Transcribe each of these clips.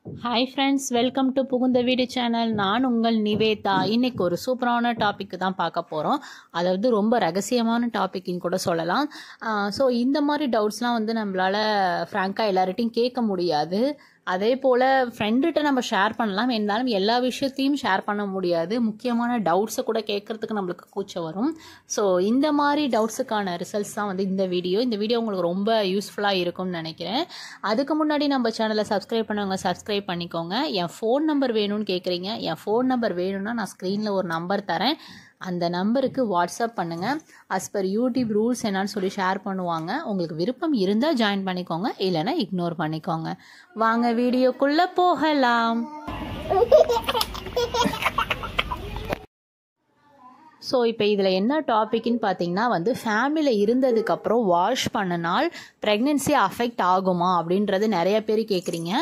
Hi friends, welcome to புகுந்த வீடு channel. நான் உங்கள் நிவேதா. இன்னைக்கு ஒரு சூப்பரான டாபிக் தான் பார்க்க போகிறோம். அதாவது ரொம்ப ரகசியமான டாபிக்னு கூட சொல்லலாம். ஸோ இந்த மாதிரி டவுட்ஸ்லாம் வந்து நம்மளால் ஃப்ராங்காக எல்லார்கிட்டையும் கேட்க முடியாது. அதே போல் ஃப்ரெண்டுகிட்ட நம்ம ஷேர் பண்ணலாம், இருந்தாலும் எல்லா விஷயத்தையும் ஷேர் பண்ண முடியாது. முக்கியமான டவுட்ஸை கூட கேட்குறதுக்கு நம்மளுக்கு கூச்சம் வரும். ஸோ இந்த மாதிரி டவுட்ஸுக்கான ரிசல்ட்ஸ் தான் வந்து இந்த வீடியோ உங்களுக்கு ரொம்ப யூஸ்ஃபுல்லாக இருக்கும்னு நினைக்கிறேன். அதுக்கு முன்னாடி நம்ம சேனலை சப்ஸ்கிரைப் பண்ணவங்க சப்ஸ்கிரைப் பண்ணிக்கோங்க. என் ஃபோன் நம்பர் வேணும்னு கேட்குறீங்க. என் ஃபோன் நம்பர் வேணும்னா நான் ஸ்க்ரீனில் ஒரு நம்பர் தரேன். அந்த நம்பருக்கு வாட்ஸ்அப் பண்ணுங்கள். அஸ் பர் யூடியூப் ரூல்ஸ் என்னன்னு சொல்லி ஷேர் பண்ணுவாங்க. உங்களுக்கு விருப்பம் இருந்தால் ஜாயின் பண்ணிக்கோங்க, இல்லைன்னா இக்னோர் பண்ணிக்கோங்க. வாங்க வீடியோக்குள்ளே போகலாம். ஸோ இப்போ இதில் என்ன டாபிக்னு பார்த்தீங்கன்னா வந்து ஃபேமிலியில் இருந்ததுக்கப்புறம் வாஷ் பண்ணினால் ப்ரெக்னென்சி அஃபெக்ட் ஆகுமா அப்படின்றது நிறைய பேர் கேட்குறீங்க.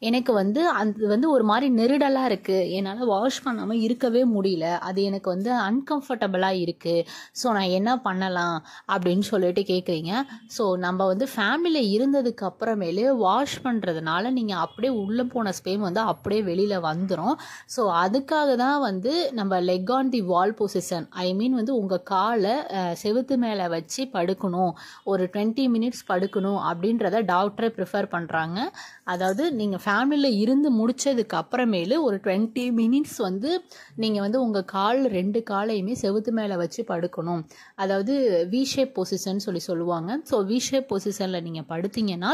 எனக்கு வந்து அது வந்து ஒரு மாதிரி நெருடலாக இருக்குது, என்னால் வாஷ் பண்ணாமல் இருக்கவே முடியல, அது எனக்கு வந்து அன்கம்ஃபர்டபுளாக இருக்குது, ஸோ நான் என்ன பண்ணலாம் அப்படின்னு சொல்லிட்டு கேட்குறீங்க. ஸோ நம்ம வந்து ஃபேமிலியில் இருந்ததுக்கு அப்புறமேலே வாஷ் பண்ணுறதுனால நீங்கள் அப்படியே உள்ளே போன ஸ்பேம் வந்து அப்படியே வெளியில் வந்துடும். ஸோ அதுக்காக தான் வந்து நம்ம leg on the wall position, I mean வந்து உங்கள் காலை செவுத்து மேலே வச்சு படுக்கணும், ஒரு 20 மினிட்ஸ் படுக்கணும் அப்படின்றத டாக்டரை ப்ரிஃபர் பண்ணுறாங்க. அதாவது நீங்கள் ஃபேமிலியில் இருந்து முடித்ததுக்கு அப்புறமேலு ஒரு 20 மினிட்ஸ் வந்து நீங்கள் வந்து உங்கள் ரெண்டு காலையுமே செவுத்து மேலே வச்சு படுக்கணும். அதாவது வி ஷேப் பொசிஷன் சொல்லுவாங்க. ஸோ வி ஷேப் பொசிஷனில் நீங்கள் படுத்தீங்கன்னா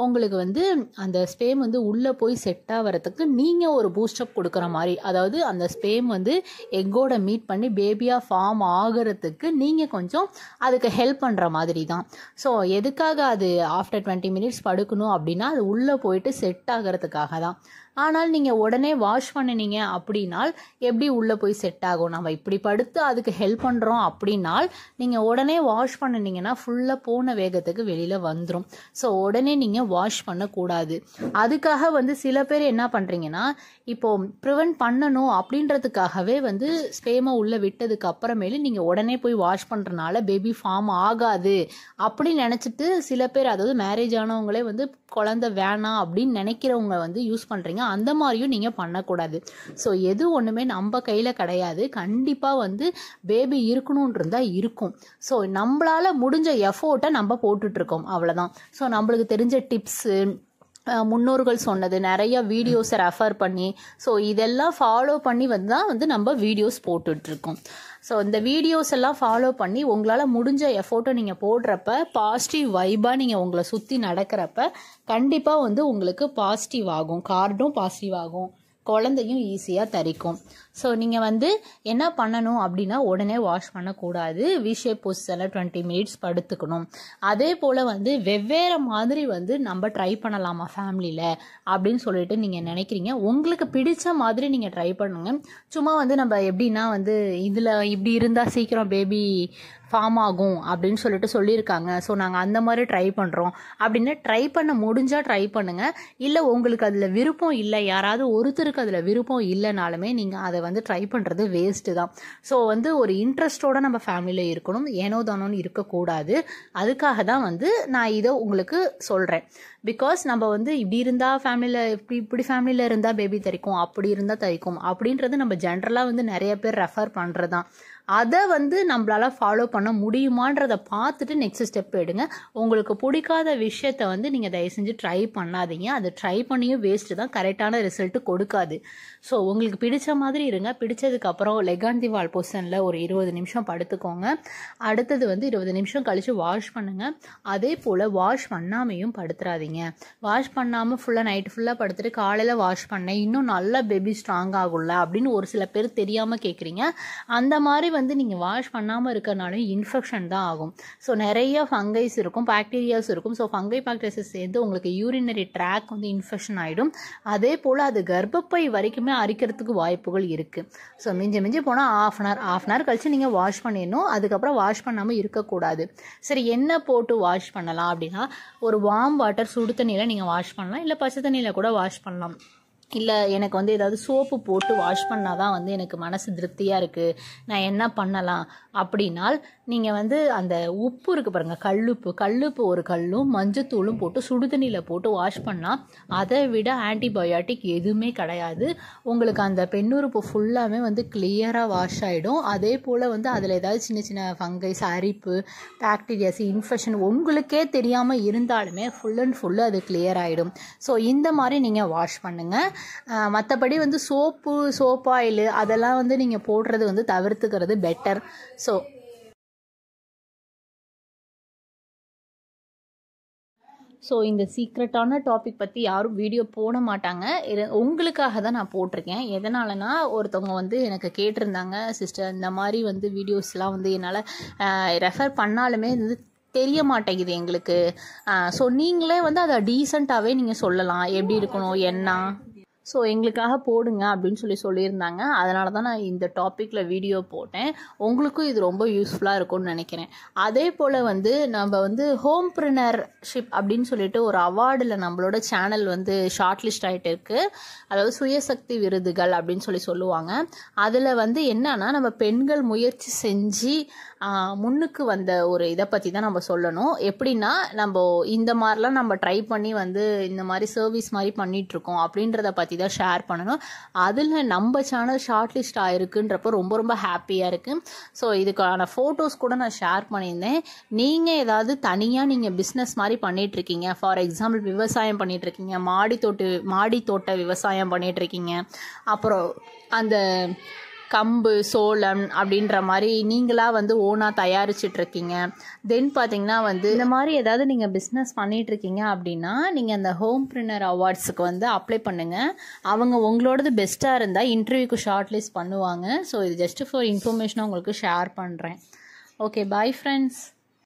உங்களுக்கு வந்து அந்த ஸ்பேம் வந்து உள்ளே போய் செட் ஆகிறதுக்கு நீங்கள் ஒரு பூஸ்டப் கொடுக்குற மாதிரி, அதாவது அந்த ஸ்பேம் வந்து எக்கோட மீட் பண்ணி பேபியாக ஃபார்ம் ஆகிறதுக்கு நீங்கள் கொஞ்சம் அதுக்கு ஹெல்ப் பண்ணுற மாதிரி தான். ஸோ எதுக்காக அது ஆஃப்டர் 20 மினிட்ஸ் படுக்கணும் அப்படின்னா அது உள்ளே போயிட்டு செட் ஆகிறதுக்காக தான். ஆனால் நீங்கள் உடனே வாஷ் பண்ணினீங்க அப்படின்னால் எப்படி உள்ளே போய் செட் ஆகும்? நம்ம இப்படி படுத்து அதுக்கு ஹெல்ப் பண்ணுறோம் அப்படின்னால் நீங்கள் உடனே வாஷ் பண்ணினீங்கன்னா ஃபுல்லாக போன வேகத்துக்கு வெளியில் வந்துடும். ஸோ உடனே நீங்கள் வாஷ் பண்ணக்கூடாது. அதுக்காக வந்து சில பேர் என்ன பண்ணுறீங்கன்னா, இப்போது ப்ரிவென்ட் பண்ணணும் அப்படின்றதுக்காகவே வந்து ஸ்பேமை உள்ளே விட்டதுக்கு அப்புறமேலு நீங்கள் உடனே போய் வாஷ் பண்ணுறனால பேபி ஃபார்ம் ஆகாது அப்படின்னு நினச்சிட்டு சில பேர், அதாவது மேரேஜ் ஆனவங்களே வந்து குழந்தை வேணாம் அப்படின்னு நினைக்கிறவங்க வந்து யூஸ் பண்ணுறீங்க. அந்த மாதிரியும் நீங்கள் பண்ணக்கூடாது. ஸோ எது ஒன்றுமே நம்ம கையில் கிடையாது. கண்டிப்பாக வந்து பேபி இருக்கணும்னு இருந்தால் இருக்கும். ஸோ நம்மளால் முடிஞ்ச எஃபோர்ட்டை நம்ம போட்டுட்ருக்கோம், அவ்வளோதான். ஸோ நம்மளுக்கு தெரிஞ்ச டிப்ஸு, முன்னோர்கள் சொன்னது, நிறைய வீடியோஸை ரெஃபர் பண்ணி, ஸோ இதெல்லாம் ஃபாலோ பண்ணி வந்து தான் வந்து நம்ம வீடியோஸ் போட்டுட்ருக்கோம். ஸோ இந்த வீடியோஸ் எல்லாம் ஃபாலோ பண்ணி உங்களால் முடிஞ்ச எஃபோர்ட்டை நீங்கள் போடுறப்ப, பாசிட்டிவ் வைபாக நீங்கள் உங்களை சுற்றி நடக்கிறப்ப கண்டிப்பாக வந்து உங்களுக்கு பாசிட்டிவ் ஆகும், கார்டும் பாசிட்டிவ் ஆகும், குழந்தையும் ஈஸியாக தரிக்கும். ஸோ நீங்கள் வந்து என்ன பண்ணணும் அப்படின்னா, உடனே வாஷ் பண்ணக்கூடாது. வி ஷேப் பொசிஷனில் 20 மினிட்ஸ் படுத்துக்கணும். அதே போல் வந்து வெவ்வேறு மாதிரி வந்து நம்ம ட்ரை பண்ணலாமா ஃபேமிலியில் அப்படின்னு சொல்லிட்டு நீங்கள் நினைக்கிறீங்க. உங்களுக்கு பிடிச்ச மாதிரி நீங்கள் ட்ரை பண்ணுங்க. சும்மா வந்து நம்ம எப்படின்னா வந்து இதில் இப்படி இருந்தால் சீக்கிரம் பேபி ஃபார்ம் ஆகும் அப்படின்னு சொல்லிட்டு சொல்லியிருக்காங்க, ஸோ நாங்கள் அந்த மாதிரி ட்ரை பண்ணுறோம் அப்படின்னு ட்ரை பண்ண முடிஞ்சால் ட்ரை பண்ணுங்கள். இல்லை உங்களுக்கு அதில் விருப்பம் இல்லை, யாராவது ஒருத்தருக்கு அதில் விருப்பம் இல்லைனாலுமே நீங்கள் அதை வந்து ட்ரை பண்ணுறது வேஸ்ட்டு தான். ஸோ வந்து ஒரு இன்ட்ரெஸ்டோடு நம்ம ஃபேமிலியில் இருக்கணும், ஏனோ தானோன்னு இருக்கக்கூடாது. அதுக்காக தான் வந்து நான் இதை உங்களுக்கு சொல்கிறேன். பிகாஸ் நம்ம வந்து இப்படி இருந்தால் ஃபேமிலியில் இப்படி ஃபேமிலியில் இருந்தால் பேபி தரிக்கும், அப்படி இருந்தால் தரிக்கும் அப்படின்றது நம்ம ஜென்ரலாக வந்து நிறைய பேர் ரெஃபர் பண்ணுறது தான். அதை வந்து நம்மளால் ஃபாலோ பண்ண முடியுமான்றதை பார்த்துட்டு நெக்ஸ்ட் ஸ்டெப் எடுங்க. உங்களுக்கு பிடிக்காத விஷயத்த வந்து நீங்கள் தயவு செஞ்சு ட்ரை பண்ணாதீங்க. அது ட்ரை பண்ணியும் வேஸ்ட்டு தான், கரெக்டான ரிசல்ட்டு கொடுக்காது. ஸோ உங்களுக்கு பிடிச்ச மாதிரி இருங்க. பிடிச்சதுக்கப்புறம் லெக் ஆன் தி வால் பொசிஷனில் ஒரு 20 நிமிஷம் படுத்துக்கோங்க. அடுத்தது வந்து 20 நிமிஷம் கழித்து வாஷ் பண்ணுங்கள். அதே போல் வாஷ் பண்ணாமையும் படுத்துறாதீங்க. வாஷ் பண்ணாமல் ஃபுல்லாக நைட்டு ஃபுல்லாக படுத்துட்டு காலையில் வாஷ் பண்ணேன் இன்னும் நல்லா பேபி ஸ்ட்ராங் ஆகும்ல அப்படின்னு ஒரு சில பேர் தெரியாமல் கேட்குறீங்க. அந்த மாதிரி வந்து நீங்கள் வாஷ் பண்ணாமல் இருக்கிறனாலும் இன்ஃபெக்ஷன் தான் ஆகும். ஸோ நிறைய ஃபங்கைஸ் இருக்கும், பாக்டீரியாஸ் இருக்கும். ஸோ ஃபங்கை பாக்டீரியாஸ் சேர்ந்து உங்களுக்கு யூரினரி ட்ராக் வந்து இன்ஃபெக்ஷன் ஆகிடும். அதே போல் அது கர்ப்பப்பை வரைக்குமே அரிக்கிறதுக்கு வாய்ப்புகள் இருக்குது. ஸோ மிஞ்சி போனால் ஆஃப் அன் ஹவர் கழிச்சு நீங்கள் வாஷ் பண்ணிடணும். அதுக்கப்புறம் வாஷ் பண்ணாமல் இருக்கக்கூடாது. சரி, என்ன போட்டு வாஷ் பண்ணலாம் அப்படின்னா, ஒரு வார்ம் வாட்டர், சுடு தண்ணியில் நீங்கள் வாஷ் பண்ணலாம், இல்லை பச்சை தண்ணியில் கூட வாஷ் பண்ணலாம். இல்லை எனக்கு வந்து ஏதாவது சோப்பு போட்டு வாஷ் பண்ணால் தான் வந்து எனக்கு மனசு திருப்தியாக இருக்குது, நான் என்ன பண்ணலாம் அப்படின்னால் நீங்கள் வந்து அந்த உப்பு இருக்குது பாருங்கள், கல்லுப்பு ஒரு கல்லும் மஞ்சத்தூளும் போட்டு சுடுதண்ணியில் போட்டு வாஷ் பண்ணால் அதை விட ஆன்டிபயோட்டிக் எதுவுமே கிடையாது. உங்களுக்கு அந்த பெண்ணுறுப்பு ஃபுல்லாமே வந்து கிளியராக வாஷ் ஆகிடும். அதே போல் வந்து அதில் ஏதாவது சின்ன சின்ன ஃபங்கைஸ், அரிப்பு, பாக்டீரியாஸ், இன்ஃபெக்ஷன் உங்களுக்கே தெரியாமல் இருந்தாலுமே ஃபுல் அண்ட் ஃபுல்லு அது கிளியர் ஆகிடும். ஸோ இந்த மாதிரி நீங்கள் வாஷ் பண்ணுங்கள். மற்றபடி வந்து சோப் ஆயில் அதெல்லாம் வந்து நீங்கள் போடுறது வந்து தவிர்த்துக்கிறது பெட்டர். ஸோ இந்த சீக்ரெட்டான டாபிக் பற்றி யாரும் வீடியோ போட மாட்டாங்க. உங்களுக்காக தான் நான் போட்டிருக்கேன். எதனாலனா ஒருத்தவங்க வந்து எனக்கு கேட்டிருந்தாங்க, சிஸ்டர் இந்த மாதிரி வந்து வீடியோஸ்லாம் வந்து என்னால் ரெஃபர் பண்ணாலுமே வந்து தெரிய மாட்டேங்குது எங்களுக்கு. ஸோ நீங்களே வந்து அதை டீசெண்டாகவே நீங்கள் சொல்லலாம், எப்படி இருக்கணும் என்ன. ஸோ எங்களுக்காக போடுங்க அப்படின்னு சொல்லியிருந்தாங்க. அதனால தான் நான் இந்த டாப்பிக்கில் வீடியோ போட்டேன். உங்களுக்கும் இது ரொம்ப யூஸ்ஃபுல்லாக இருக்கும்னு நினைக்கிறேன். அதே போல் வந்து நம்ம வந்து ஹோம்பிரினர்ஷிப் அப்படின்னு சொல்லிட்டு ஒரு அவார்டில் நம்மளோட சேனல் வந்து ஷார்ட் லிஸ்ட் ஆகிட்டு இருக்குது. அதாவது சுயசக்தி விருதுகள் அப்படின்னு சொல்லுவாங்க. அதில் வந்து என்னன்னா நம்ம பெண்கள் முயற்சி செஞ்சு முன்னுக்கு வந்த ஒரு இதை பற்றி தான் நம்ம சொல்லணும். எப்படின்னா நம்ம இந்த மாதிரிலாம் நம்ம ட்ரை பண்ணி வந்து இந்த மாதிரி சர்வீஸ் மாதிரி பண்ணிகிட்ருக்கோம் அப்படின்றத பற்றி தான் ஷேர் பண்ணணும். அதில் நம்ம சேனல் ஷார்ட் லிஸ்ட் ஆகிருக்குன்றப்போ ரொம்ப ரொம்ப ஹாப்பியாக இருக்குது. ஸோ இதுக்கான ஃபோட்டோஸ் கூட நான் ஷேர் பண்ணியிருந்தேன். நீங்கள் ஏதாவது தனியாக நீங்கள் பிஸ்னஸ் மாதிரி பண்ணிகிட்ருக்கீங்க, ஃபார் எக்ஸாம்பிள் விவசாயம் பண்ணிகிட்ருக்கீங்க, மாடி தோட்ட விவசாயம் பண்ணிகிட்ருக்கீங்க, அப்புறம் அந்த கம்பு, சோளம் அப்படின்ற மாதிரி நீங்களாக வந்து ஓனாக தயாரிச்சிட்ருக்கீங்க, தென் பார்த்தீங்கன்னா வந்து இந்த மாதிரி ஏதாவது நீங்கள் பிஸ்னஸ் பண்ணிகிட்ருக்கீங்க அப்படின்னா நீங்கள் அந்த ஹோம்பிரினர் அவார்ட்ஸுக்கு வந்து அப்ளை பண்ணுங்கள். அவங்க உங்களோடது பெஸ்ட்டாக இருந்தால் இன்டர்வியூக்கு ஷார்ட் லிஸ்ட் பண்ணுவாங்க. ஸோ இது ஜஸ்ட் ஃபார் இன்ஃபர்மேஷனாக உங்களுக்கு ஷேர் பண்ணுறேன். Okay, bye friends.